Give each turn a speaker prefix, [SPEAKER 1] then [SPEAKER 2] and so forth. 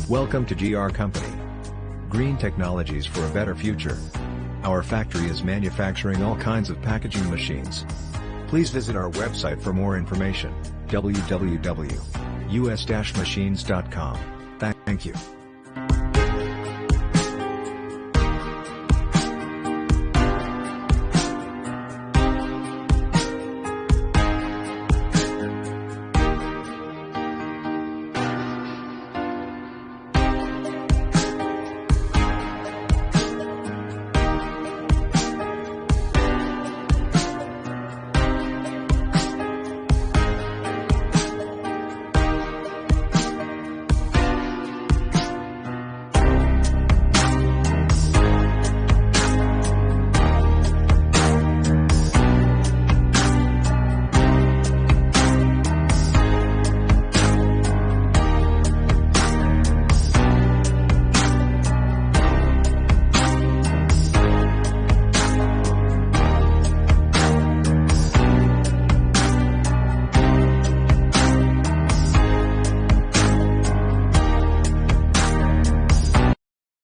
[SPEAKER 1] Welcome to GR Company. Green technologies for a better future. Our factory is manufacturing all kinds of packaging machines. Please visit our website for more information, www.us-machines.com. Thank you.